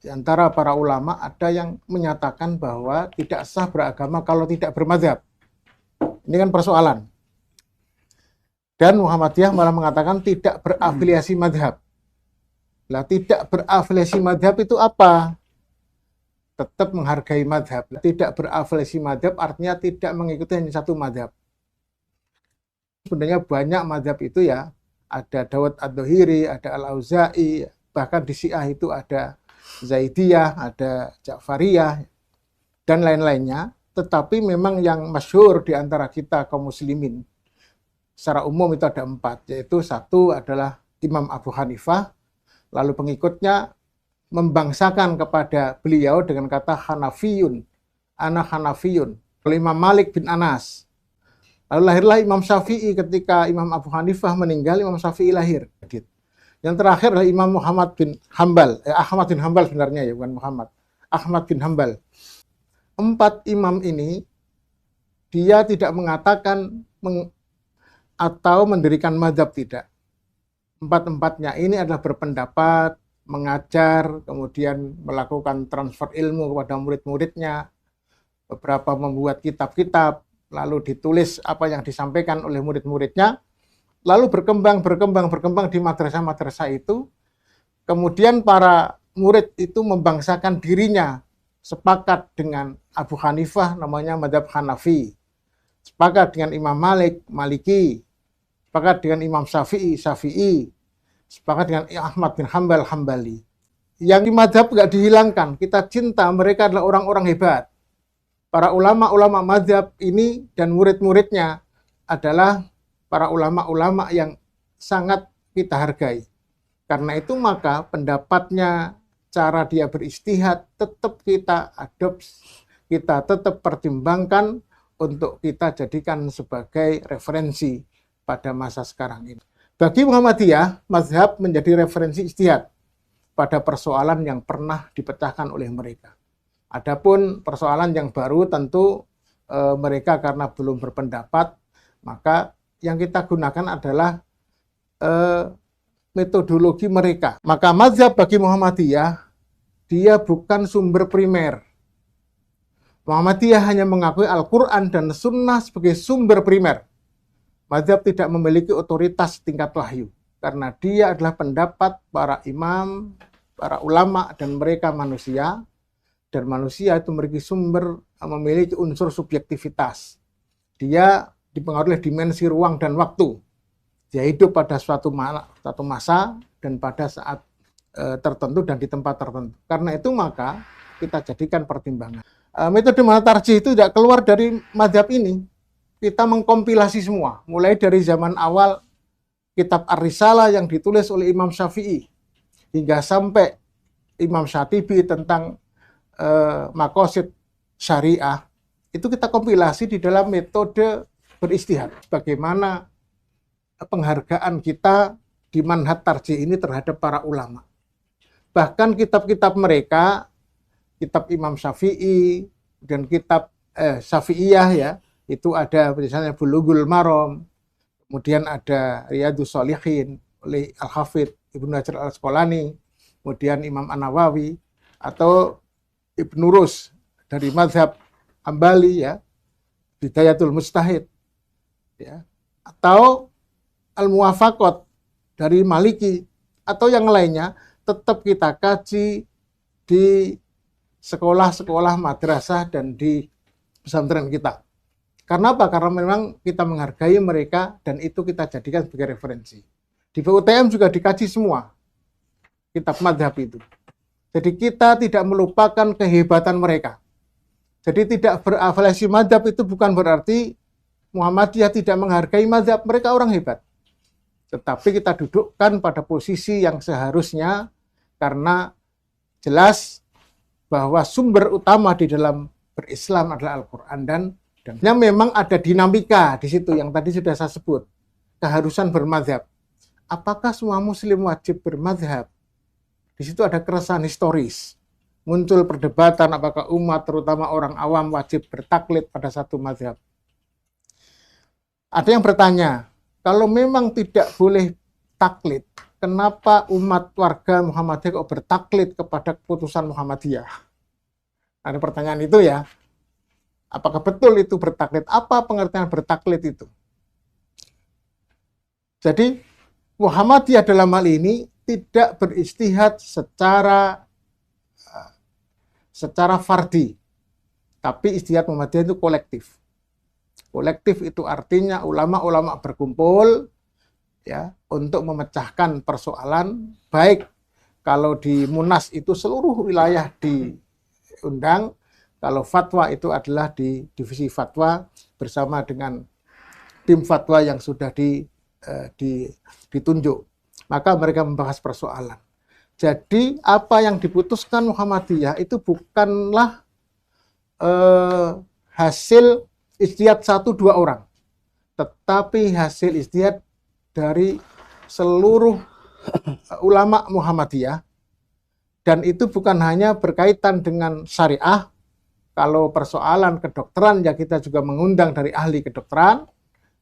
Di antara para ulama ada yang menyatakan bahwa tidak sah beragama kalau tidak bermadzhab. Ini kan persoalan. Dan Muhammadiyah malah mengatakan tidak berafiliasi madhab. Lah tidak berafiliasi madhab itu apa? Tetap menghargai madhab. Tidak berafiliasi madhab artinya tidak mengikuti hanya satu madhab. Sebenarnya banyak madhab itu ya. Ada Dawud Ad-Dohiri, ada Al-Auza'i, bahkan di Syiah itu ada Zaidiyah, ada Ja'fariyah, dan lain-lainnya. Tetapi memang yang masyhur di antara kita kaum muslimin, secara umum itu ada 4, yaitu 1 adalah Imam Abu Hanifah, lalu pengikutnya membangsakan kepada beliau dengan kata Hanafiyun, ana Hanafiyun, Imam Malik bin Anas. Lalu lahirlah Imam Syafi'i ketika Imam Abu Hanifah meninggal, Imam Syafi'i lahir. Yang terakhir adalah Imam Muhammad bin Hambal, Ahmad bin Hambal sebenarnya ya, bukan Muhammad. Ahmad bin Hambal. 4 imam ini, dia tidak mengatakan atau mendirikan mazhab, tidak. 4-4-nya ini adalah berpendapat, mengajar, kemudian melakukan transfer ilmu kepada murid-muridnya, beberapa membuat kitab-kitab, lalu ditulis apa yang disampaikan oleh murid-muridnya, lalu berkembang di madrasah-madrasah itu. Kemudian para murid itu membangsakan dirinya, sepakat dengan Abu Hanifah, namanya mazhab Hanafi, sepakat dengan Imam Malik, Maliki, sepakat dengan Imam Syafi'i, Syafi'i, sepakat dengan Ahmad bin Hambal, Hambali. Yang di mazhab nggak dihilangkan, kita cinta, mereka adalah orang-orang hebat. Para ulama-ulama mazhab ini dan murid-muridnya adalah para ulama-ulama yang sangat kita hargai. Karena itu maka pendapatnya, cara dia beristihad tetap kita adopsi, kita tetap pertimbangkan untuk kita jadikan sebagai referensi pada masa sekarang ini. Bagi Muhammadiyah, mazhab menjadi referensi istihad pada persoalan yang pernah dipecahkan oleh mereka. Adapun persoalan yang baru tentu mereka karena belum berpendapat, maka yang kita gunakan adalah metodologi mereka. Maka mazhab bagi Muhammadiyah, dia bukan sumber primer. Muhammadiyah hanya mengakui Al-Quran dan Sunnah sebagai sumber primer. Mazhab tidak memiliki otoritas tingkat wahyu, karena dia adalah pendapat para imam, para ulama, dan mereka manusia. Dan manusia itu memiliki unsur subjektivitas. Dia dipengaruhi oleh dimensi ruang dan waktu. Dia hidup pada suatu masa dan pada saat tertentu dan di tempat tertentu. Karena itu maka kita jadikan pertimbangan. Metode mana tarjih itu tidak keluar dari mazhab ini. Kita mengkompilasi semua, mulai dari zaman awal kitab Ar-Risalah yang ditulis oleh Imam Syafi'i, hingga sampai Imam Syatibi tentang maqasid syariah, itu kita kompilasi di dalam metode beristihad. Bagaimana penghargaan kita di manhaj tarjih ini terhadap para ulama. Bahkan kitab-kitab mereka, kitab Imam Syafi'i dan kitab Syafi'iyah ya, itu ada misalnya Bulughul Maram, kemudian ada Riyadhus Shalihin oleh Al-Hafidz Ibnu Hajar Al-Asqalani, kemudian Imam An-Nawawi, atau Ibnu Rus dari mazhab Hambali ya, Bidayatul Mujtahid ya, atau Al-Muwafaqat dari Maliki atau yang lainnya, tetap kita kaji di sekolah-sekolah madrasah dan di pesantren kita. Karena apa? Karena memang kita menghargai mereka dan itu kita jadikan sebagai referensi. Di PUTM juga dikaji semua kitab mazhab itu. Jadi kita tidak melupakan kehebatan mereka. Jadi tidak berafiliasi mazhab itu bukan berarti Muhammadiyah tidak menghargai mazhab, mereka orang hebat. Tetapi kita dudukkan pada posisi yang seharusnya, karena jelas bahwa sumber utama di dalam berislam adalah Al-Quran dan memang ada dinamika di situ yang tadi sudah saya sebut, keharusan bermazhab. Apakah semua muslim wajib bermazhab? Di situ ada keresahan historis. Muncul perdebatan apakah umat, terutama orang awam, wajib bertaklid pada satu mazhab. Ada yang bertanya, kalau memang tidak boleh taklid, kenapa umat warga Muhammadiyah kok bertaklid kepada keputusan Muhammadiyah? Ada pertanyaan itu ya. Apakah betul itu bertaklid? Apa pengertian bertaklid itu? Jadi Muhammadiyah dalam hal ini tidak beristihad secara fardi, tapi istihad Muhammadiyah itu kolektif. Kolektif itu artinya ulama-ulama berkumpul ya untuk memecahkan persoalan, baik kalau di Munas itu seluruh wilayah diundang, kalau fatwa itu adalah di divisi fatwa bersama dengan tim fatwa yang sudah ditunjuk. Maka mereka membahas persoalan. Jadi apa yang diputuskan Muhammadiyah itu bukanlah hasil ijtihad 1-2 orang, tetapi hasil ijtihad dari seluruh ulama Muhammadiyah, dan itu bukan hanya berkaitan dengan syariah. Kalau persoalan kedokteran ya kita juga mengundang dari ahli kedokteran,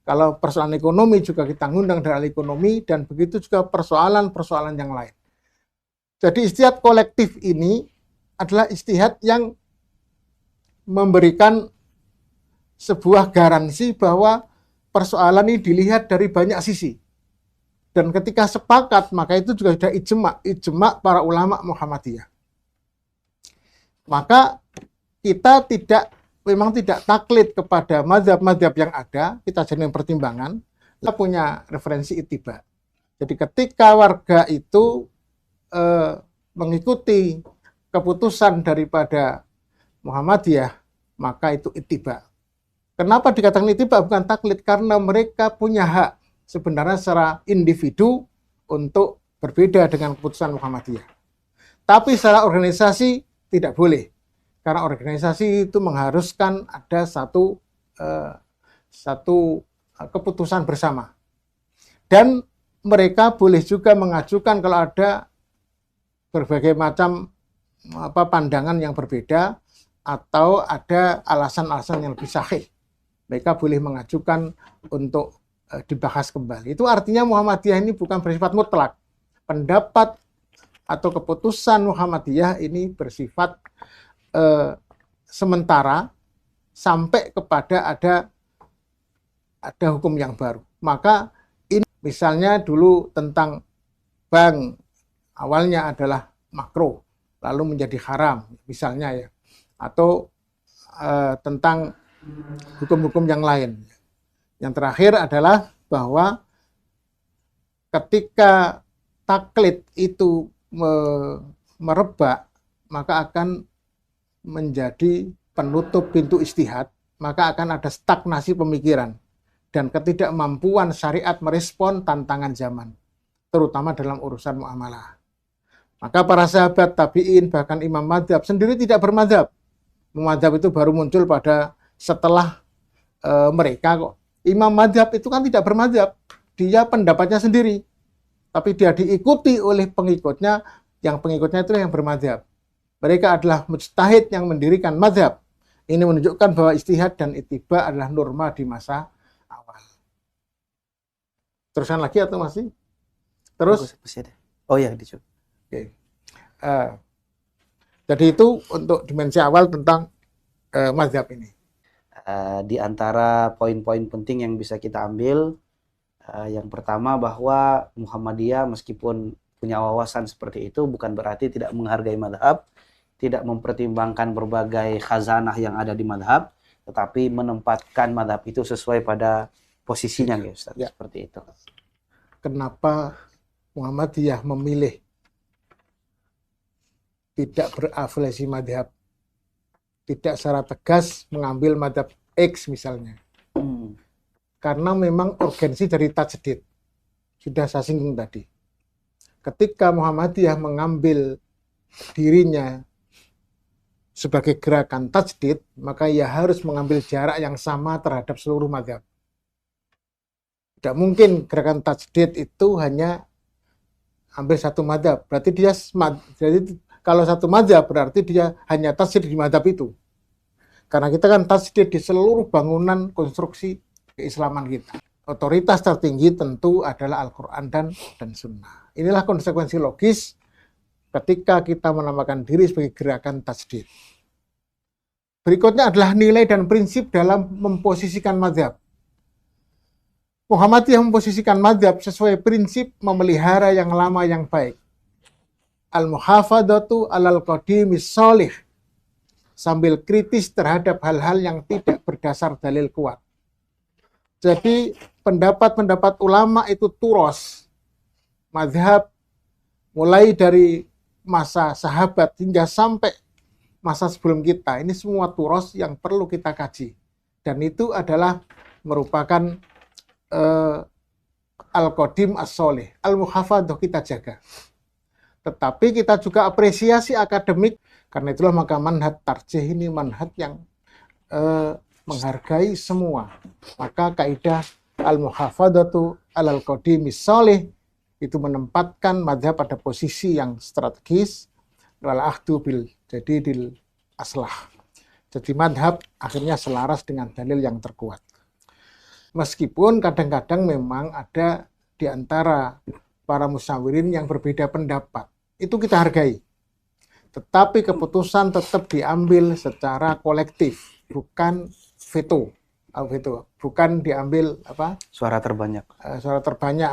kalau persoalan ekonomi juga kita mengundang dari ahli ekonomi, dan begitu juga persoalan-persoalan yang lain. Jadi ijtihad kolektif ini adalah ijtihad yang memberikan sebuah garansi bahwa persoalan ini dilihat dari banyak sisi. Dan ketika sepakat, maka itu juga sudah ijma para ulama Muhammadiyah. Maka kita memang tidak taklid kepada mazhab-mazhab yang ada, kita jadikan pertimbangan, kita punya referensi ittiba. Jadi ketika warga itu mengikuti keputusan daripada Muhammadiyah, maka itu ittiba. Kenapa dikatakan ittiba bukan taklid? Karena mereka punya hak sebenarnya secara individu untuk berbeda dengan keputusan Muhammadiyah. Tapi secara organisasi tidak boleh. Karena organisasi itu mengharuskan ada satu keputusan bersama. Dan mereka boleh juga mengajukan kalau ada berbagai macam pandangan yang berbeda atau ada alasan-alasan yang lebih sahih. Mereka boleh mengajukan untuk dibahas kembali. Itu artinya Muhammadiyah ini bukan bersifat mutlak. Pendapat atau keputusan Muhammadiyah ini bersifat sementara sampai kepada ada hukum yang baru. Maka ini misalnya dulu tentang bank awalnya adalah makruh lalu menjadi haram misalnya ya, atau tentang hukum-hukum yang lain. Yang terakhir adalah bahwa ketika taklid itu merebak, maka akan menjadi penutup pintu ijtihad, maka akan ada stagnasi pemikiran dan ketidakmampuan syariat merespon tantangan zaman, terutama dalam urusan muamalah. Maka para sahabat tabi'in, bahkan imam madzhab sendiri tidak bermadzhab. Madzhab itu baru muncul pada setelah mereka kok. Imam madzhab itu kan tidak bermadzhab, dia pendapatnya sendiri, tapi dia diikuti oleh pengikutnya, yang pengikutnya itu yang bermadzhab. Mereka adalah mujtahid yang mendirikan mazhab. Ini menunjukkan bahwa ijtihad dan ittiba adalah norma di masa awal. Teruskan lagi atau masih? Terus? Oh ya, dicoba. Oke. Jadi itu untuk dimensi awal tentang mazhab ini. Di antara poin-poin penting yang bisa kita ambil, yang pertama bahwa Muhammadiyah meskipun punya wawasan seperti itu bukan berarti tidak menghargai mazhab, tidak mempertimbangkan berbagai khazanah yang ada di mazhab, tetapi menempatkan mazhab itu sesuai pada posisinya, ya Ustaz. Ya. Seperti itu. Kenapa Muhammadiyah memilih tidak berafiliasi mazhab, tidak secara tegas mengambil mazhab X misalnya? Karena memang urgensi dari tajdid, sudah saya singgung tadi. Ketika Muhammadiyah mengambil dirinya sebagai gerakan tajdid, maka ia harus mengambil jarak yang sama terhadap seluruh mazhab. Tidak mungkin gerakan tajdid itu hanya ambil satu mazhab. Berarti jadi kalau satu mazhab berarti dia hanya tajdid di mazhab itu. Karena kita kan tajdid di seluruh bangunan konstruksi keislaman kita. Otoritas tertinggi tentu adalah Al-Quran dan Sunnah. inilah konsekuensi logis ketika kita menamakan diri sebagai gerakan tajdid. Berikutnya adalah nilai dan prinsip dalam memposisikan mazhab. Muhammadiyah memposisikan mazhab sesuai prinsip memelihara yang lama yang baik. Al-muhafadatu alal qadimis sholih, sambil kritis terhadap hal-hal yang tidak berdasar dalil kuat. Jadi pendapat-pendapat ulama itu turos, mazhab mulai dari masa sahabat hingga sampai masa sebelum kita, ini semua turos yang perlu kita kaji. Dan itu adalah merupakan al-qadim as-sholih, al-muhafadhah kita jaga. Tetapi kita juga apresiasi akademik, karena itulah maka manhaj tarjih ini manhaj yang menghargai semua. Maka kaidah al-muhafadhatu alal qadimis sholih itu menempatkan mazhab pada posisi yang strategis, wal ahdu bil jadidil aslah. Jadi mazhab akhirnya selaras dengan dalil yang terkuat. Meskipun kadang-kadang memang ada di antara para musyawirin yang berbeda pendapat, itu kita hargai. Tetapi keputusan tetap diambil secara kolektif, bukan veto, bukan diambil Suara terbanyak. Suara terbanyak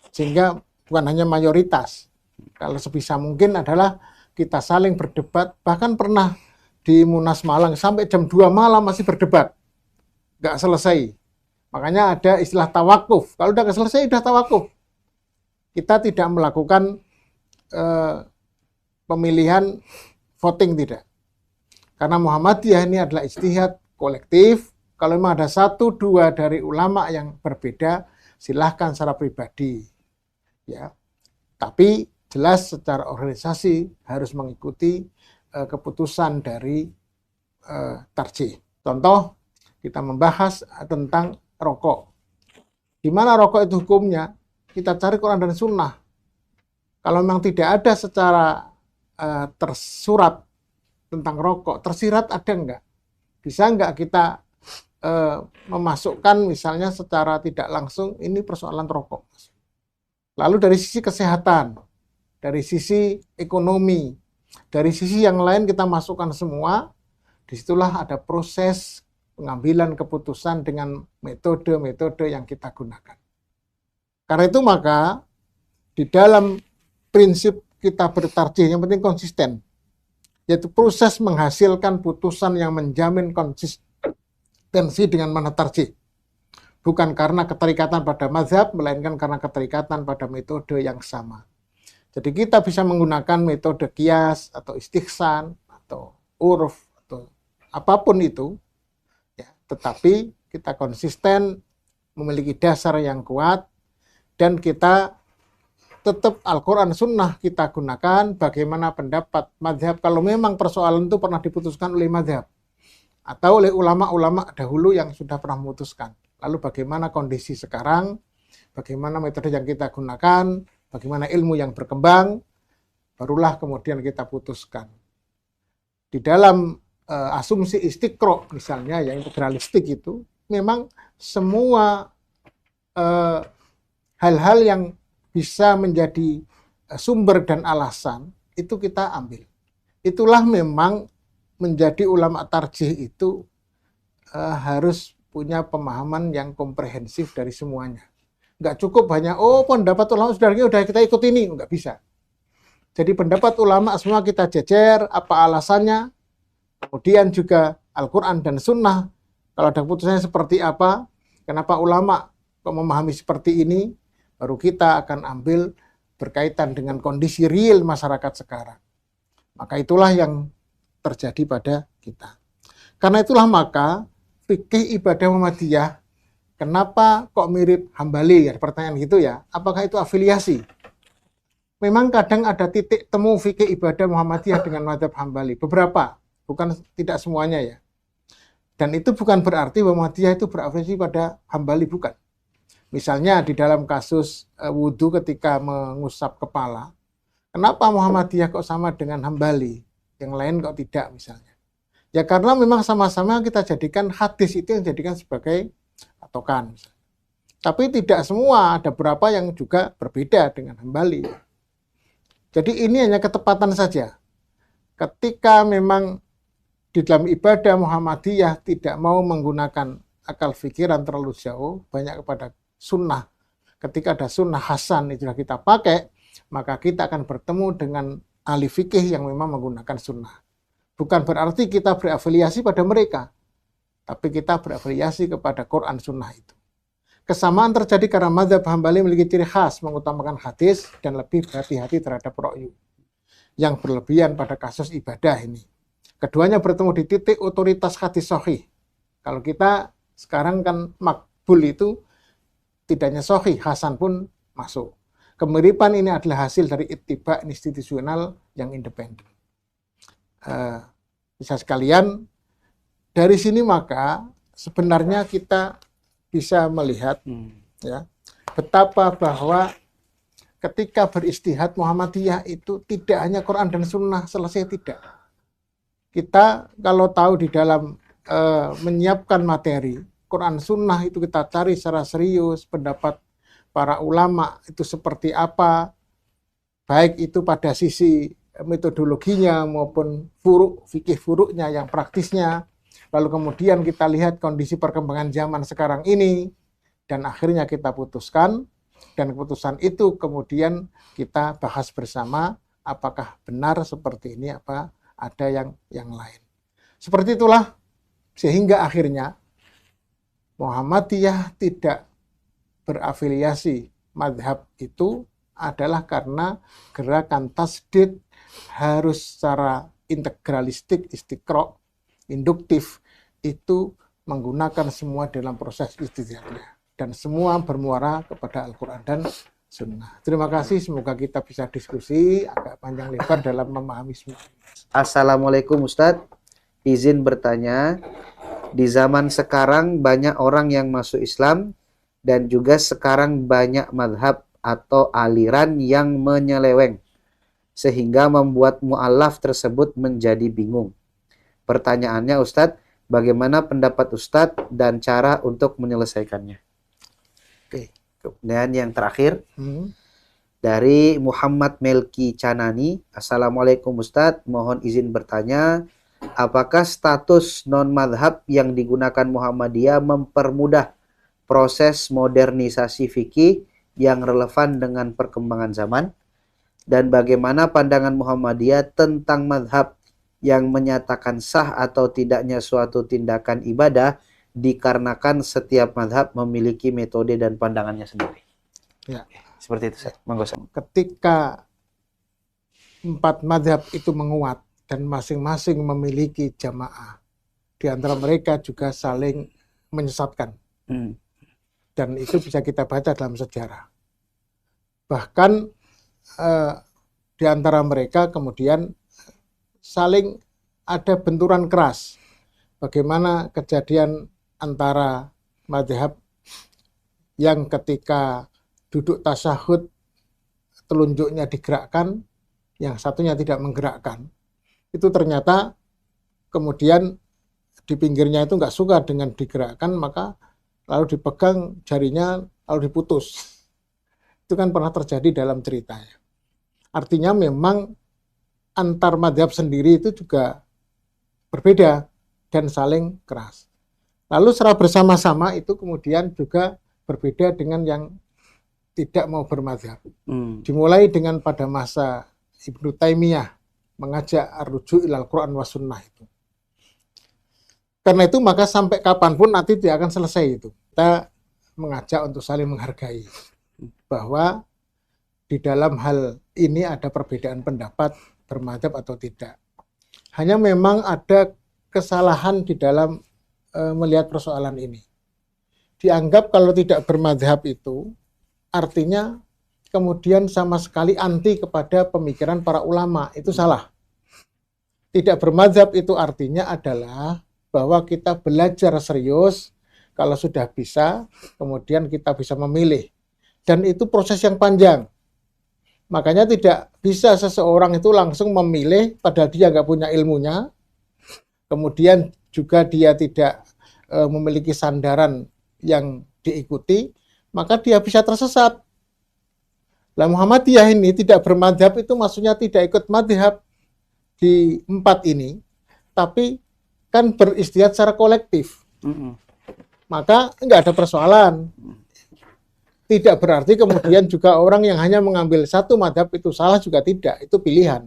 sehingga bukan hanya mayoritas. Kalau sebisa mungkin adalah kita saling berdebat, bahkan pernah di Munas Malang sampai jam 2 malam masih berdebat, nggak selesai. Makanya ada istilah tawakuf. Kalau udah nggak selesai, udah tawakuf. Kita tidak melakukan pemilihan voting, tidak. Karena Muhammadiyah ini adalah ijtihad kolektif. Kalau memang ada 1-2 dari ulama yang berbeda, silahkan secara pribadi. Ya. Tapi jelas secara organisasi harus mengikuti keputusan dari tarjih. Contoh, kita membahas tentang rokok. Di mana rokok itu hukumnya? Kita cari Quran dan Sunnah. Kalau memang tidak ada secara tersurat tentang rokok, tersirat ada enggak? Bisa enggak kita memasukkan misalnya secara tidak langsung ini persoalan rokok. Lalu dari sisi kesehatan, dari sisi ekonomi, dari sisi yang lain kita masukkan semua, disitulah ada proses pengambilan keputusan dengan metode-metode yang kita gunakan. Karena itu maka di dalam prinsip kita bertarjih yang penting konsisten, yaitu proses menghasilkan putusan yang menjamin konsistensi dengan manhaj tarjih. Bukan karena keterikatan pada mazhab, melainkan karena keterikatan pada metode yang sama. Jadi kita bisa menggunakan metode qiyas atau istihsan atau uruf atau apapun itu, ya, tetapi kita konsisten memiliki dasar yang kuat dan kita tetap Al-Quran Sunnah kita gunakan bagaimana pendapat mazhab kalau memang persoalan itu pernah diputuskan oleh mazhab atau oleh ulama-ulama dahulu yang sudah pernah memutuskan. Lalu bagaimana kondisi sekarang, bagaimana metode yang kita gunakan, bagaimana ilmu yang berkembang, barulah kemudian kita putuskan. Di dalam asumsi istiqro misalnya yang integralistik itu, memang semua hal-hal yang bisa menjadi sumber dan alasan itu kita ambil. Itulah memang menjadi ulama tarjih itu harus punya pemahaman yang komprehensif dari semuanya. Nggak cukup hanya, pendapat ulama sudah kita ikut ini, nggak bisa. Jadi pendapat ulama semua kita jejer, apa alasannya, kemudian juga Al-Quran dan Sunnah, kalau ada keputusannya seperti apa, kenapa ulama kok memahami seperti ini, baru kita akan ambil berkaitan dengan kondisi real masyarakat sekarang. Maka itulah yang terjadi pada kita. Karena itulah maka fikih ibadah Muhammadiyah, kenapa kok mirip Hambali? Ya, pertanyaan gitu ya. Apakah itu afiliasi? Memang kadang ada titik temu fikih ibadah Muhammadiyah dengan mazhab Hambali. Beberapa, bukan tidak semuanya ya. Dan itu bukan berarti bahwa Muhammadiyah itu berafiliasi pada Hambali, bukan. Misalnya di dalam kasus wudhu ketika mengusap kepala, kenapa Muhammadiyah kok sama dengan Hambali? Yang lain kok tidak misalnya? Ya karena memang sama-sama kita jadikan hadis itu yang jadikan sebagai patokan. Tapi tidak semua, ada beberapa yang juga berbeda dengan Hambali. Jadi ini hanya ketepatan saja. Ketika memang di dalam ibadah Muhammadiyah tidak mau menggunakan akal pikiran terlalu jauh, banyak kepada sunnah. Ketika ada sunnah hasan itu sudah kita pakai, maka kita akan bertemu dengan ahli fikih yang memang menggunakan sunnah. Bukan berarti kita berafiliasi pada mereka, tapi kita berafiliasi kepada Quran sunnah itu. Kesamaan terjadi karena mazhab Hambali memiliki ciri khas mengutamakan hadis dan lebih berhati-hati terhadap ra'yu yang berlebihan pada kasus ibadah ini. Keduanya bertemu di titik otoritas hadis sahih. Kalau kita sekarang kan makbul itu tidak hanya sahih, hasan pun masuk. Kemiripan ini adalah hasil dari ittiba institusional yang independen. Bisa sekalian, dari sini maka sebenarnya kita bisa melihat ya betapa bahwa ketika beristihad Muhammadiyah itu tidak hanya Quran dan Sunnah selesai, tidak. Kita kalau tahu di dalam menyiapkan materi Quran Sunnah itu kita cari secara serius pendapat para ulama itu seperti apa, baik itu pada sisi metodologinya maupun fikih furuknya yang praktisnya. Lalu kemudian kita lihat kondisi perkembangan zaman sekarang ini, dan akhirnya kita putuskan, dan keputusan itu kemudian kita bahas bersama, apakah benar seperti ini, apa ada yang lain. Seperti itulah, sehingga akhirnya Muhammadiyah tidak berafiliasi madhab itu adalah karena gerakan tasdid harus secara integralistik, istiqra', induktif itu menggunakan semua dalam proses istidlal dan semua bermuara kepada Al-Quran dan Sunnah. Terima kasih, semoga kita bisa diskusi agak panjang lebar dalam memahami semua. Assalamualaikum Ustadz, izin bertanya, di zaman sekarang banyak orang yang masuk Islam dan juga sekarang banyak madhab atau aliran yang menyeleweng sehingga membuat mu'alaf tersebut menjadi bingung. Pertanyaannya Ustadz, bagaimana pendapat Ustadz dan cara untuk menyelesaikannya? Oke. Kemudian yang terakhir dari Muhammad Melki Canani. Assalamualaikum Ustadz, mohon izin bertanya, apakah status non-madhab yang digunakan Muhammadiyah mempermudah proses modernisasi fikih yang relevan dengan perkembangan zaman? Dan bagaimana pandangan Muhammadiyah tentang madhab yang menyatakan sah atau tidaknya suatu tindakan ibadah dikarenakan setiap madhab memiliki metode dan pandangannya sendiri? Ya. Seperti itu, Monggo. Ketika 4 madhab itu menguat dan masing-masing memiliki jamaah, di antara mereka juga saling menyesatkan. Dan itu bisa kita baca dalam sejarah. Bahkan di antara mereka kemudian saling ada benturan keras. Bagaimana kejadian antara madhab yang ketika duduk tasyahud telunjuknya digerakkan, yang satunya tidak menggerakkan. Itu ternyata kemudian di pinggirnya itu nggak suka dengan digerakkan, maka lalu dipegang jarinya, lalu diputus. Itu kan pernah terjadi dalam ceritanya. Artinya memang antar madhab sendiri itu juga berbeda dan saling keras. Lalu secara bersama-sama itu kemudian juga berbeda dengan yang tidak mau bermadhab. Dimulai dengan pada masa Ibnu Taimiyah mengajak ar-ruju' ilal Quran wa sunnah itu. Karena itu maka sampai kapanpun nanti tidak akan selesai itu. Kita mengajak untuk saling menghargai bahwa di dalam hal ini ada perbedaan pendapat bermadhab atau tidak. Hanya memang ada kesalahan di dalam melihat persoalan ini. Dianggap kalau tidak bermadhab itu artinya kemudian sama sekali anti kepada pemikiran para ulama. Itu salah. Tidak bermadhab itu artinya adalah bahwa kita belajar serius, kalau sudah bisa, kemudian kita bisa memilih. Dan itu proses yang panjang. Makanya tidak bisa seseorang itu langsung memilih padahal dia nggak punya ilmunya. Kemudian juga dia tidak memiliki sandaran yang diikuti, maka dia bisa tersesat. Lah Muhammadiyah ini tidak bermadhab itu maksudnya tidak ikut madhab di 4 ini, tapi kan beristihad secara kolektif. Maka nggak ada persoalan. Tidak berarti kemudian juga orang yang hanya mengambil satu madhab itu salah, juga tidak. Itu pilihan.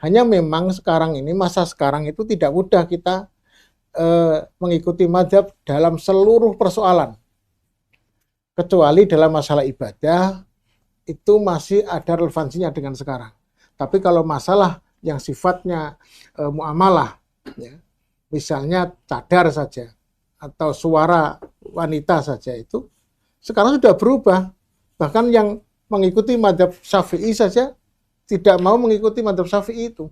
Hanya memang sekarang ini, masa sekarang itu tidak mudah kita mengikuti madhab dalam seluruh persoalan. Kecuali dalam masalah ibadah, itu masih ada relevansinya dengan sekarang. Tapi kalau masalah yang sifatnya muamalah, ya, misalnya cadar saja, atau suara wanita saja, itu sekarang sudah berubah. Bahkan yang mengikuti madhab Syafi'i saja tidak mau mengikuti madhab Syafi'i itu.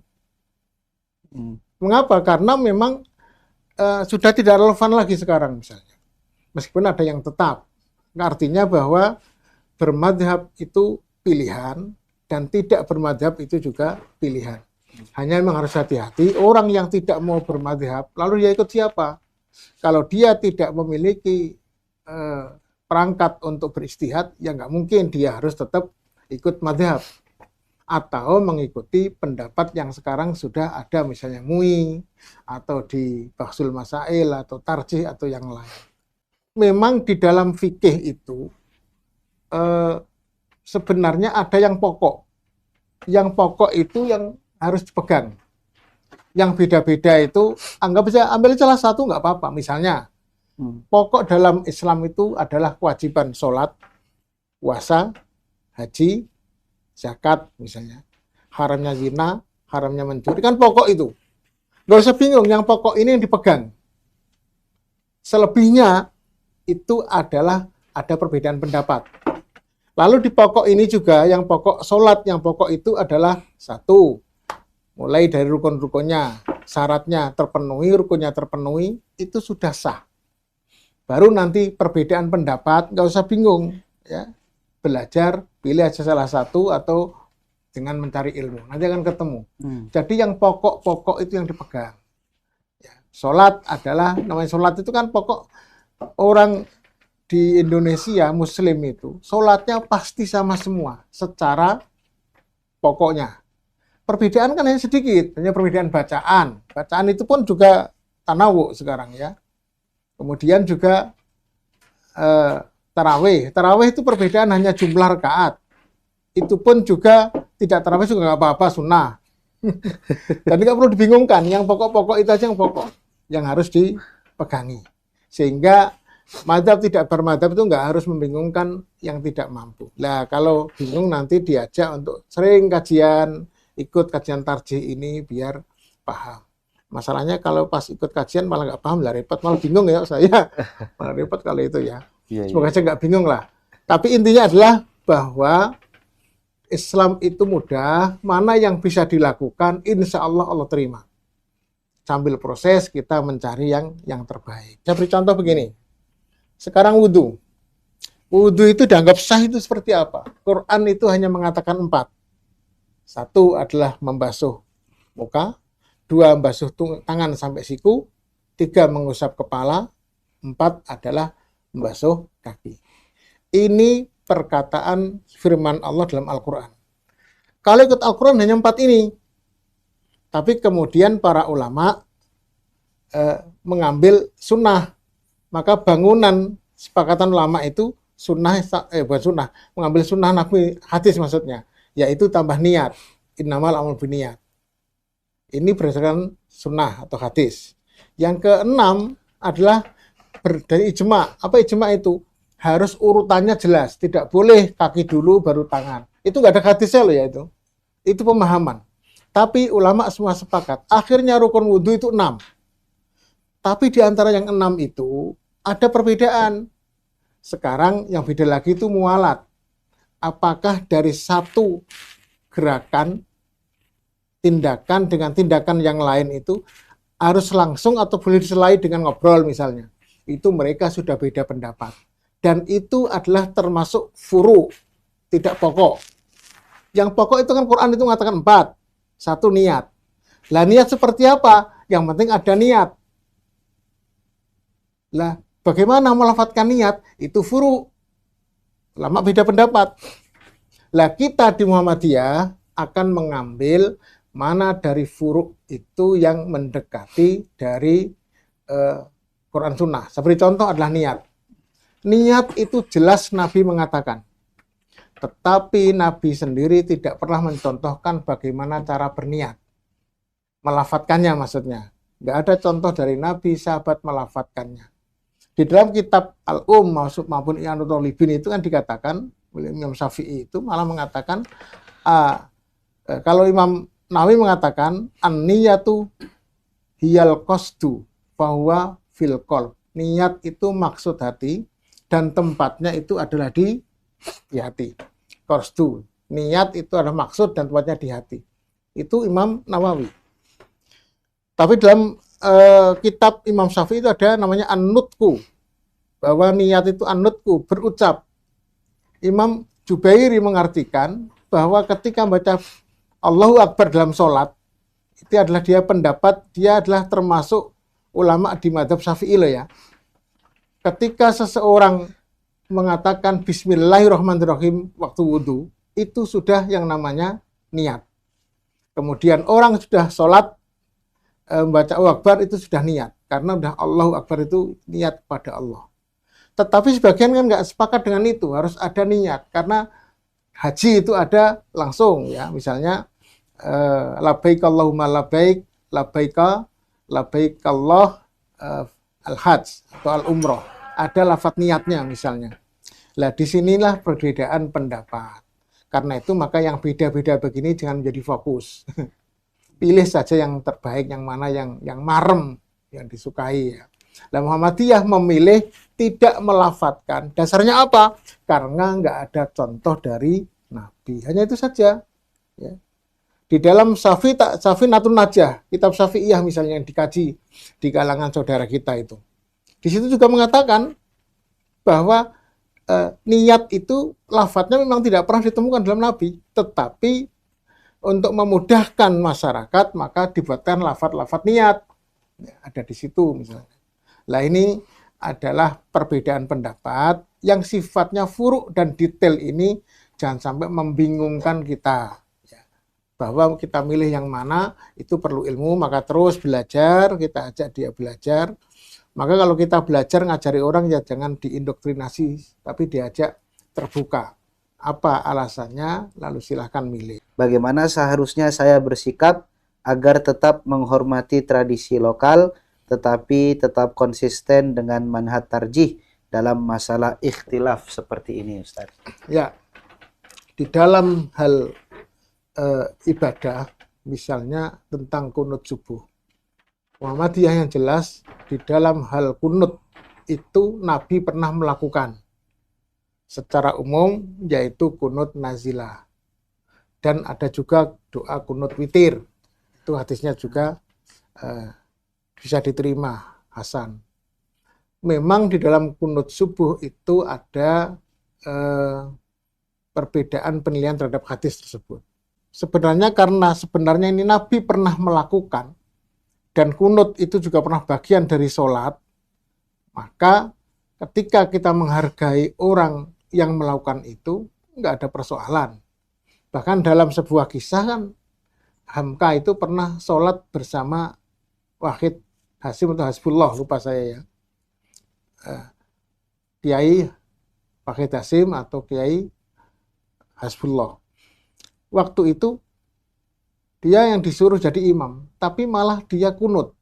Mengapa? Karena memang sudah tidak relevan lagi sekarang misalnya. Meskipun ada yang tetap. Artinya bahwa bermadhab itu pilihan dan tidak bermadhab itu juga pilihan. Hanya memang harus hati-hati, orang yang tidak mau bermadhab, lalu dia ikut siapa? Kalau dia tidak memiliki perangkat untuk beristihad, ya nggak mungkin, dia harus tetap ikut madhab. Atau mengikuti pendapat yang sekarang sudah ada, misalnya MUI, atau di Bahsul Masail, atau Tarjih, atau yang lain. Memang di dalam fikih itu, sebenarnya ada yang pokok. Yang pokok itu yang harus dipegang. Yang beda-beda itu, anggap saja ambil salah satu nggak apa-apa. Misalnya, pokok dalam Islam itu adalah kewajiban sholat, puasa, haji, zakat misalnya. Haramnya zina, haramnya mencuri, kan pokok itu. Nggak usah bingung, yang pokok ini yang dipegang. Selebihnya itu adalah ada perbedaan pendapat. Lalu di pokok ini juga, yang pokok sholat, yang pokok itu adalah satu, mulai dari rukun-rukunnya, syaratnya terpenuhi, rukunnya terpenuhi, itu sudah sah. Baru nanti perbedaan pendapat, nggak usah bingung, ya. Belajar, pilih aja salah satu atau dengan mencari ilmu, nanti akan ketemu. Jadi yang pokok-pokok itu yang dipegang. Ya, sholat adalah, namanya sholat itu kan pokok. Orang di Indonesia Muslim itu sholatnya pasti sama semua secara pokoknya. Perbedaan kan hanya sedikit, hanya perbedaan bacaan. Bacaan itu pun juga tanawu sekarang ya. Kemudian juga tarawih. Tarawih itu perbedaan hanya jumlah rakaat. Itu pun juga tidak tarawih juga nggak apa-apa, sunnah. Jadi nggak perlu dibingungkan. Yang pokok-pokok itu aja yang pokok yang harus dipegangi. Sehingga madhab tidak bermadhab itu nggak harus membingungkan yang tidak mampu. Nah kalau bingung nanti diajak untuk sering kajian, ikut kajian tarjih ini biar paham. Masalahnya kalau pas ikut kajian malah nggak paham, lah repot, malah bingung ya saya. Malah repot kalau itu ya. Semoga saya nggak bingung lah. Tapi intinya adalah bahwa Islam itu mudah, mana yang bisa dilakukan, insya Allah Allah terima. Sambil proses kita mencari yang terbaik. Saya beri contoh begini. Sekarang wudhu. Wudhu itu dianggap sah itu seperti apa? Quran itu hanya mengatakan 4. 1 adalah membasuh muka, 2 membasuh tangan sampai siku, 3 mengusap kepala, 4 adalah membasuh kaki. Ini perkataan firman Allah dalam Al-Quran. Kalau ikut Al-Quran hanya 4 ini. Tapi kemudian para ulama mengambil sunnah. Maka bangunan sepakatan ulama itu sunnah, bukan sunnah, mengambil sunnah Nabi, hadis maksudnya, yaitu tambah niat. Innamal amal biniyat. Ini berdasarkan sunnah atau hadis. Yang keenam adalah dari ijma. Apa ijma itu? Harus urutannya jelas. Tidak boleh kaki dulu baru tangan. Itu nggak ada hadisnya loh ya itu. Itu pemahaman. Tapi ulama semua sepakat. Akhirnya rukun wudhu itu 6. Tapi di antara yang 6 itu ada perbedaan. Sekarang yang beda lagi itu mualat. Apakah dari satu gerakan, tindakan dengan tindakan yang lain itu harus langsung atau boleh diselai dengan ngobrol misalnya. Itu mereka sudah beda pendapat. Dan itu adalah termasuk furu, tidak pokok. Yang pokok itu kan Quran itu mengatakan 4. 1 niat. Lah niat seperti apa? Yang penting ada niat. Lah bagaimana melafadzkan niat? Itu furu. Ulama beda pendapat. Lah kita di Muhammadiyah akan mengambil mana dari furuk itu yang mendekati dari Quran Sunnah. Seperti contoh adalah niat. Niat itu jelas Nabi mengatakan. Tetapi Nabi sendiri tidak pernah mencontohkan bagaimana cara berniat. Melafatkannya maksudnya. Nggak ada contoh dari Nabi sahabat melafatkannya. Di dalam kitab Al-Um maupun I'anatul Talibin itu kan dikatakan, Imam Syafi'i itu malah mengatakan, kalau Imam Nawawi mengatakan, an-niyatu hiyal qasdu fahuwa fil qalb. Niat itu maksud hati, dan tempatnya itu adalah di hati. Qasdu, niat itu adalah maksud dan tempatnya di hati. Itu Imam Nawawi. Tapi dalam kitab Imam Syafi'i itu ada namanya an-nutku, bahwa niat itu an-nutku, berucap. Imam Jubairi mengartikan bahwa ketika membaca Allahu Akbar dalam sholat, itu adalah dia pendapat, dia adalah termasuk ulama di mazhab Syafi'i loh ya. Ketika seseorang mengatakan Bismillahirrahmanirrahim waktu wudhu, itu sudah yang namanya niat. Kemudian orang sudah sholat, membaca Allahu Akbar itu sudah niat. Karena udah Allahu Akbar itu niat pada Allah. Tetapi sebagian kan nggak sepakat dengan itu, harus ada niat. Karena haji itu ada langsung ya, misalnya labbaik Allahumma labbaik, labbaik Allah al-hajj atau al-umroh. Ada lafadz niatnya misalnya. Nah, disinilah perbedaan pendapat. Karena itu maka yang beda-beda begini jangan menjadi fokus. Pilih saja yang terbaik, yang mana yang marem, yang disukai ya. Nah, Muhammadiyah memilih tidak melafatkan. Dasarnya apa? Karena nggak ada contoh dari Nabi. Hanya itu saja. Ya. Di dalam Safinatun Najah, kitab Syafi'iyah misalnya yang dikaji di kalangan saudara kita itu. Di situ juga mengatakan bahwa niat itu lafadznya memang tidak pernah ditemukan dalam Nabi. Tetapi untuk memudahkan masyarakat, maka dibuatkan lafadz-lafadz niat. Ya, ada di situ misalnya. Nah ini adalah perbedaan pendapat yang sifatnya furuk dan detail ini jangan sampai membingungkan kita. Ya, bahwa kita milih yang mana itu perlu ilmu, maka terus belajar, kita ajak dia belajar. Maka kalau kita belajar ngajari orang ya jangan diindoktrinasi, tapi diajak terbuka. Apa alasannya, lalu silahkan milih. Bagaimana seharusnya saya bersikap agar tetap menghormati tradisi lokal, tetapi tetap konsisten dengan manhaj tarjih dalam masalah ikhtilaf seperti ini, Ustaz? Ya, di dalam hal ibadah, misalnya tentang kunut subuh, Muhammadiyah yang jelas di dalam hal kunut itu Nabi pernah melakukan secara umum, yaitu kunut nazilah. Dan ada juga doa kunut witir. Itu hadisnya juga bisa diterima, Hasan. Memang di dalam kunut subuh itu ada perbedaan penilaian terhadap hadis tersebut. Sebenarnya karena ini Nabi pernah melakukan, dan kunut itu juga pernah bagian dari sholat, maka ketika kita menghargai orang yang melakukan itu, nggak ada persoalan. Bahkan dalam sebuah kisah kan, Hamka itu pernah sholat bersama Wahid Hasim atau Hasbullah, lupa saya ya. Kiai Wahid Hasim atau Kiai Hasbullah. Waktu itu, dia yang disuruh jadi imam, tapi malah dia kunut.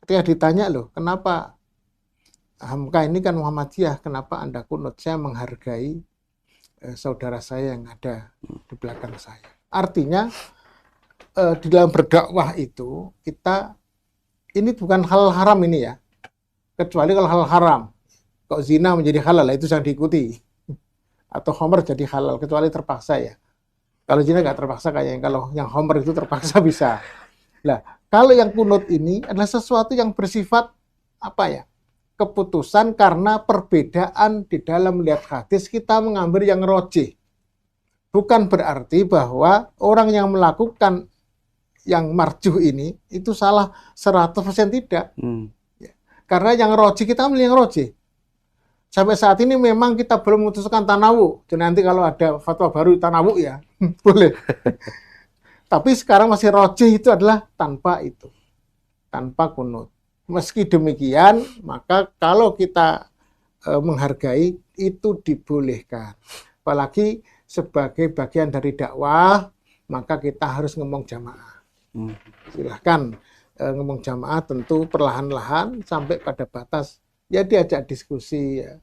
Ketika ditanya loh, kenapa Hamka ini kan Muhammadiyah, kenapa Anda kunut? Saya menghargai saudara saya yang ada di belakang saya. Artinya, di dalam berdakwah itu, ini bukan hal haram ini ya. Kecuali kalau hal haram. Kok zina menjadi halal, itu jangan diikuti. Atau homer jadi halal, kecuali terpaksa ya. Kalau zina nggak terpaksa kayaknya, kalau yang homer itu terpaksa bisa. Nah, kalau yang kunut ini adalah sesuatu yang bersifat apa ya? Keputusan karena perbedaan di dalam melihat hadis kita mengambil yang rojih. Bukan berarti bahwa orang yang melakukan yang marjuh ini itu salah 100% tidak. Ya. Karena yang rojih kita ambil yang rojih. Sampai saat ini memang kita belum memutuskan tanawu. Jadi nanti kalau ada fatwa baru tanawu ya, boleh. Tapi sekarang masih rojih itu adalah tanpa itu. Tanpa kunut. Meski demikian, maka kalau kita menghargai, itu dibolehkan. Apalagi sebagai bagian dari dakwah, maka kita harus ngomong jamaah. Silahkan ngomong jamaah tentu perlahan-lahan sampai pada batas ya diajak diskusi ya.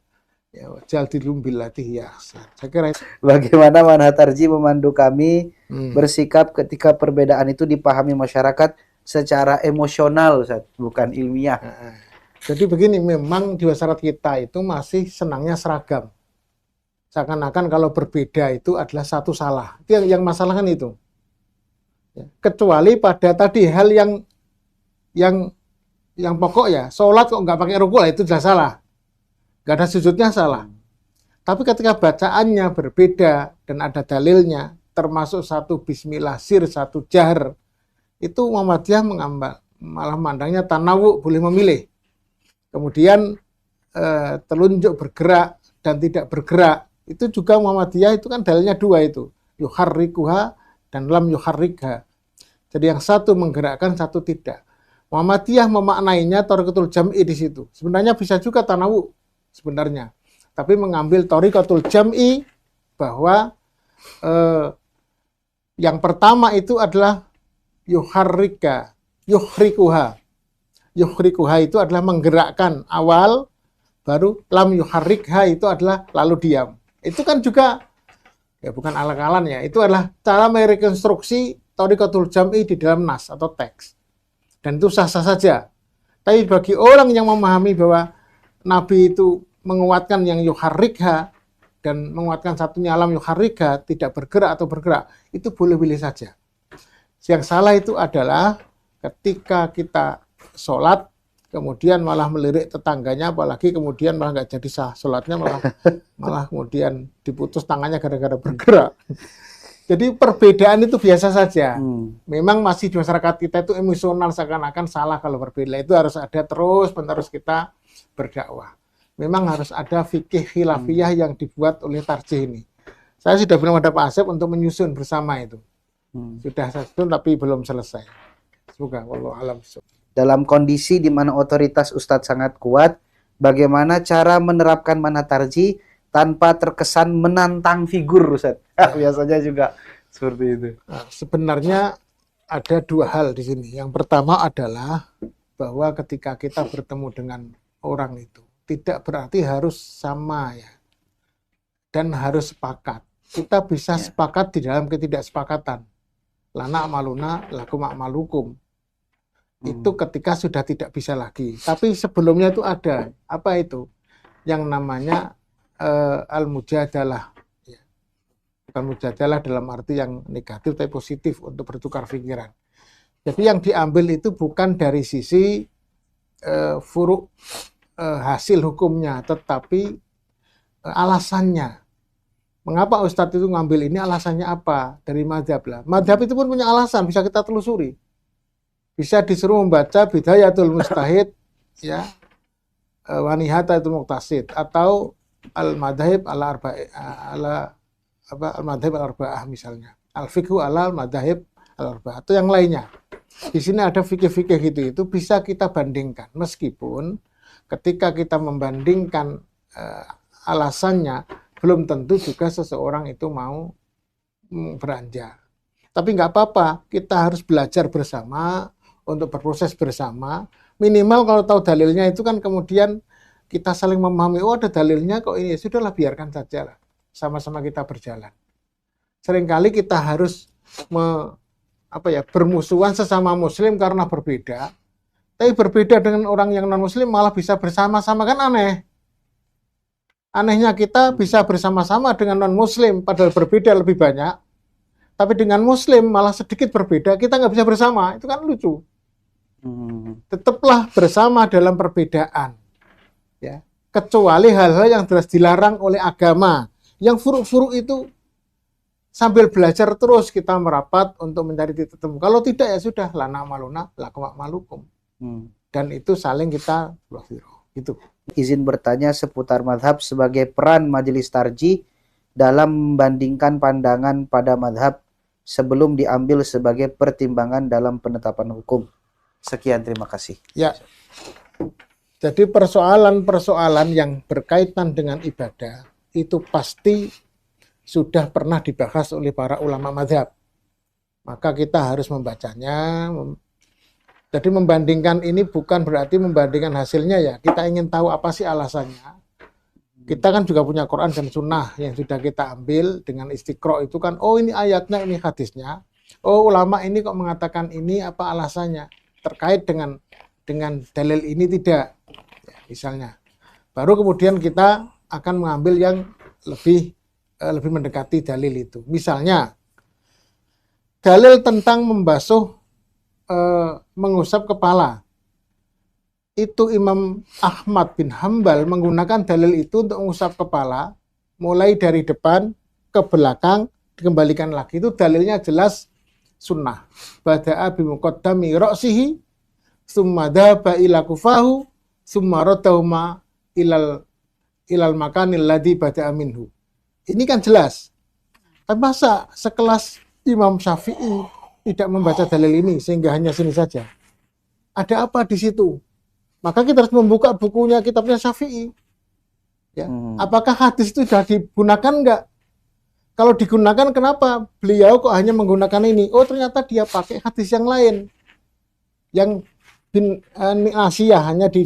Ya, jaldilum billati ya. Saya kira Bagaimana Manhaj Tarji memandu kami bersikap ketika perbedaan itu dipahami masyarakat secara emosional, Ustaz, bukan ilmiah. Jadi begini, memang di masyarakat kita itu masih senangnya seragam. Seakan-akan kalau berbeda itu adalah satu salah. Itu yang masalah kan itu. Ya, kecuali pada tadi hal yang pokok ya, sholat kok nggak pakai rukuk itu sudah salah. Nggak ada sujudnya salah. Tapi ketika bacaannya berbeda dan ada dalilnya, termasuk satu bismillah sir, satu jahr, itu Muhammadiyah malah mandangnya tanawu, boleh memilih. Kemudian telunjuk bergerak dan tidak bergerak, itu juga Muhammadiyah itu kan dalilnya dua itu, yuharrikuha dan lam yuharrikha. Jadi yang satu menggerakkan, satu tidak. Muhammadiyah memaknainya thariqatul jam'i di situ. Sebenarnya bisa juga tanawu sebenarnya. Tapi mengambil thariqatul jam'i bahwa yang pertama itu adalah yuhrikuha. Yuhrikuha itu adalah menggerakkan awal, baru lam yuharrikha itu adalah lalu diam. Itu kan juga ya bukan alak-alan ya, itu adalah cara merekonstruksi thariqatul jam'i di dalam nas atau teks. Dan itu sah-sah saja. Tapi bagi orang yang memahami bahwa Nabi itu menguatkan yang yuharrikha dan menguatkan satunya alam yuharrikha, tidak bergerak atau bergerak, itu boleh-boleh saja. Yang salah itu adalah ketika kita sholat, kemudian malah melirik tetangganya, apalagi kemudian malah nggak jadi sah sholatnya, malah kemudian diputus tangannya gara-gara bergerak. Jadi perbedaan itu biasa saja. Memang masih di masyarakat kita itu emosional, seakan-akan salah kalau berbeda. Itu harus ada terus-menerus kita berdakwah. Memang harus ada fikih khilafiyah yang dibuat oleh Tarji ini. Saya sudah bilang pada Pak Asep untuk menyusun bersama itu. Sudah saya susun tapi belum selesai. Semoga wallahu alam. Dalam kondisi di mana otoritas Ustadz sangat kuat, bagaimana cara menerapkan Manhaj Tarji tanpa terkesan menantang figur, Ustadz? Biasanya juga seperti itu. Nah, sebenarnya ada dua hal di sini. Yang pertama adalah bahwa ketika kita bertemu dengan orang itu, tidak berarti harus sama ya, dan harus sepakat. Kita bisa sepakat di dalam ketidaksepakatan. Lana amaluna lakum a'malukum. Itu ketika sudah tidak bisa lagi. Tapi sebelumnya itu ada apa itu? Yang namanya al-mujadalah. Ya. Bukan mujadalah dalam arti yang negatif, tapi positif untuk bertukar pikiran. Jadi yang diambil itu bukan dari sisi furuk hasil hukumnya, tetapi alasannya. Mengapa Ustadz itu ngambil ini, alasannya apa? Dari madhab lah. Madhab itu pun punya alasan, bisa kita telusuri. Bisa disuruh membaca Bidayatul Mujtahid, ya, Wanihata itu Muqtasid, atau Al-Madhahib Al-Madhahib Al-Arba'ah misalnya. Al-Fiqhu Al-Madhahib Al-Arba'ah, atau yang lainnya. Di sini ada fikih-fikih gitu, itu bisa kita bandingkan. Meskipun ketika kita membandingkan alasannya, belum tentu juga seseorang itu mau beranjak. Tapi nggak apa-apa, kita harus belajar bersama, untuk berproses bersama. Minimal kalau tahu dalilnya itu kan kemudian kita saling memahami, oh ada dalilnya kok ini, sudahlah biarkan saja lah. Sama-sama kita berjalan. Seringkali kita harus bermusuhan sesama muslim karena berbeda. Tapi berbeda dengan orang yang non-muslim malah bisa bersama-sama, kan aneh. Anehnya kita bisa bersama-sama dengan non-muslim, padahal berbeda lebih banyak. Tapi dengan muslim malah sedikit berbeda, kita nggak bisa bersama. Itu kan lucu. Tetaplah bersama dalam perbedaan. Ya. Kecuali hal-hal yang jelas dilarang oleh agama. Yang furuk-furuk itu sambil belajar terus kita merapat untuk mencari titik temu. Kalau tidak ya sudah, lana maluna lakum malukum. Dan itu saling kita Gitu. Izin bertanya seputar mazhab sebagai peran majelis tarjih dalam membandingkan pandangan pada mazhab sebelum diambil sebagai pertimbangan dalam penetapan hukum. Sekian, terima kasih. Ya. Jadi persoalan-persoalan yang berkaitan dengan ibadah itu pasti sudah pernah dibahas oleh para ulama mazhab. Maka kita harus membacanya. Jadi membandingkan ini bukan berarti membandingkan hasilnya ya. Kita ingin tahu apa sih alasannya. Kita kan juga punya Quran dan Sunnah yang sudah kita ambil dengan istiqro itu kan, oh ini ayatnya, ini hadisnya. Oh ulama ini kok mengatakan ini, apa alasannya? Terkait dengan dalil ini tidak. Ya, misalnya. Baru kemudian kita akan mengambil yang lebih mendekati dalil itu. Misalnya, dalil tentang membasuh, mengusap kepala. Itu Imam Ahmad bin Hambal menggunakan dalil itu untuk mengusap kepala, mulai dari depan ke belakang, dikembalikan lagi. Itu dalilnya jelas sunnah. Bada'a bimuqaddami ra'sihi, summa dhaba ila kufahu, summa radahuma ilal makanil ladhi bada'a minhu. Ini kan jelas. Tapi masa sekelas Imam Syafi'i tidak membaca dalil ini sehingga hanya sini saja? Ada apa di situ? Maka kita harus membuka bukunya, kitabnya Syafi'i. Ya. Apakah hadis itu sudah digunakan enggak? Kalau digunakan, kenapa beliau kok hanya menggunakan ini? Oh, ternyata dia pakai hadis yang lain. Yang bin Asiyah hanya di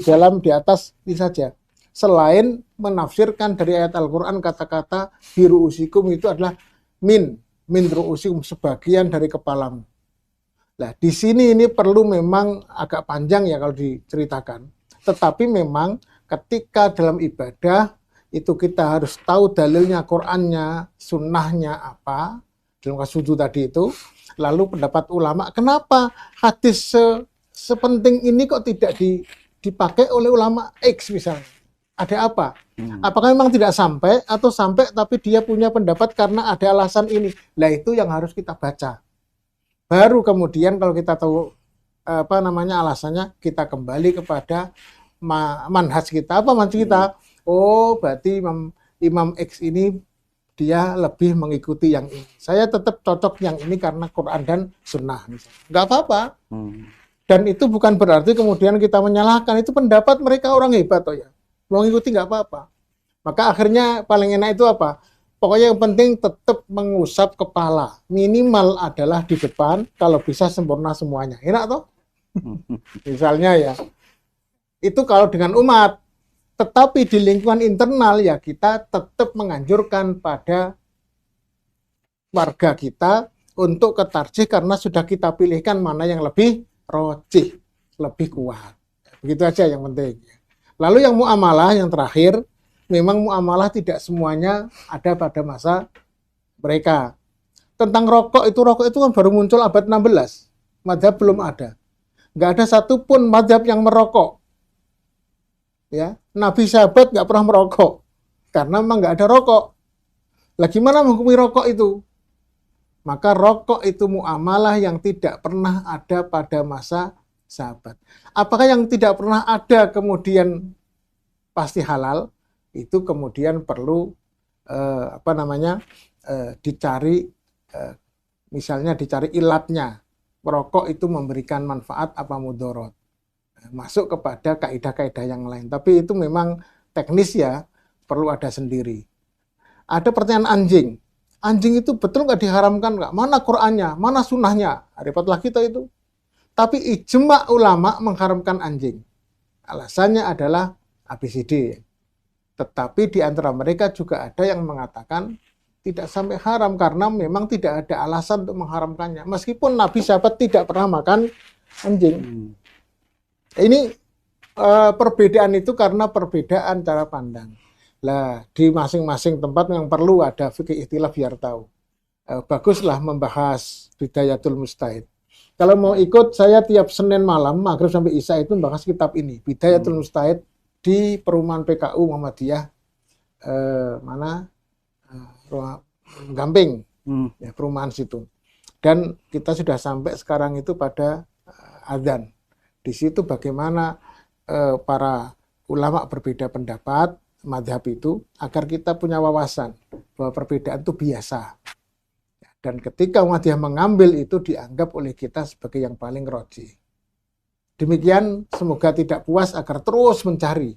atas ini saja. Selain menafsirkan dari ayat Al-Quran kata-kata biru usikum itu adalah min ru'usikum, sebagian dari kepalamu. Nah, di sini ini perlu memang agak panjang ya kalau diceritakan. Tetapi memang ketika dalam ibadah itu kita harus tahu dalilnya, Qur'annya, sunnahnya apa, dalam kasus sujud tadi itu. Lalu pendapat ulama, kenapa hadis sepenting ini kok tidak dipakai oleh ulama X misalnya? Ada apa? Apakah memang tidak sampai atau sampai tapi dia punya pendapat karena ada alasan ini? Nah, itu yang harus kita baca. Baru kemudian kalau kita tahu alasannya, kita kembali kepada manhaj kita. Apa manhaj kita? Oh, berarti Imam X ini dia lebih mengikuti yang ini. Saya tetap cocok yang ini karena Quran dan Sunnah. Nggak apa-apa. Dan itu bukan berarti kemudian kita menyalahkan. Itu pendapat mereka, orang hebat toh ya. Mau ngikuti nggak apa-apa. Maka akhirnya paling enak itu apa? Pokoknya yang penting tetap mengusap kepala. Minimal adalah di depan, kalau bisa sempurna semuanya. Enak toh? Misalnya ya. Itu kalau dengan umat. Tetapi di lingkungan internal ya kita tetap menganjurkan pada warga kita untuk ketarjih karena sudah kita pilihkan mana yang lebih rojih, lebih kuat. Begitu aja yang penting. Lalu yang muamalah yang terakhir, memang muamalah tidak semuanya ada pada masa mereka. Tentang rokok itu kan baru muncul abad 16. Mazhab belum ada. Nggak ada satupun mazhab yang merokok. Ya, Nabi sahabat nggak pernah merokok. Karena memang nggak ada rokok. Lah gimana menghukumi rokok itu? Maka rokok itu muamalah yang tidak pernah ada pada masa sahabat. Apakah yang tidak pernah ada kemudian pasti halal? Itu kemudian perlu dicari, misalnya dicari ilatnya. Merokok itu memberikan manfaat apa mudorot, masuk kepada kaidah-kaidah yang lain. Tapi itu memang teknis ya, perlu ada sendiri. Ada pertanyaan anjing. Anjing itu betul nggak diharamkan nggak? Mana Qur'annya? Mana sunnahnya? Repotlah kita itu. Tapi ijma ulama mengharamkan anjing. Alasannya adalah ABCD. Tetapi di antara mereka juga ada yang mengatakan tidak sampai haram karena memang tidak ada alasan untuk mengharamkannya. Meskipun Nabi sahabat tidak pernah makan anjing. Ini perbedaan itu karena perbedaan cara pandang. Lah di masing-masing tempat yang perlu ada fikih ikhtilaf biar tahu. Baguslah membahas Bidayatul Mujtahid. Kalau mau ikut, saya tiap Senin malam maghrib sampai Isya itu membahas kitab ini, Bidayatul Mujtahid, di perumahan PKU Muhammadiyah Gamping, ya, perumahan situ. Dan kita sudah sampai sekarang itu pada adzan. Di situ bagaimana para ulama berbeda pendapat, madhab itu, agar kita punya wawasan bahwa perbedaan itu biasa. Dan ketika Muhammadiyah mengambil itu dianggap oleh kita sebagai yang paling roji. Demikian, semoga tidak puas agar terus mencari.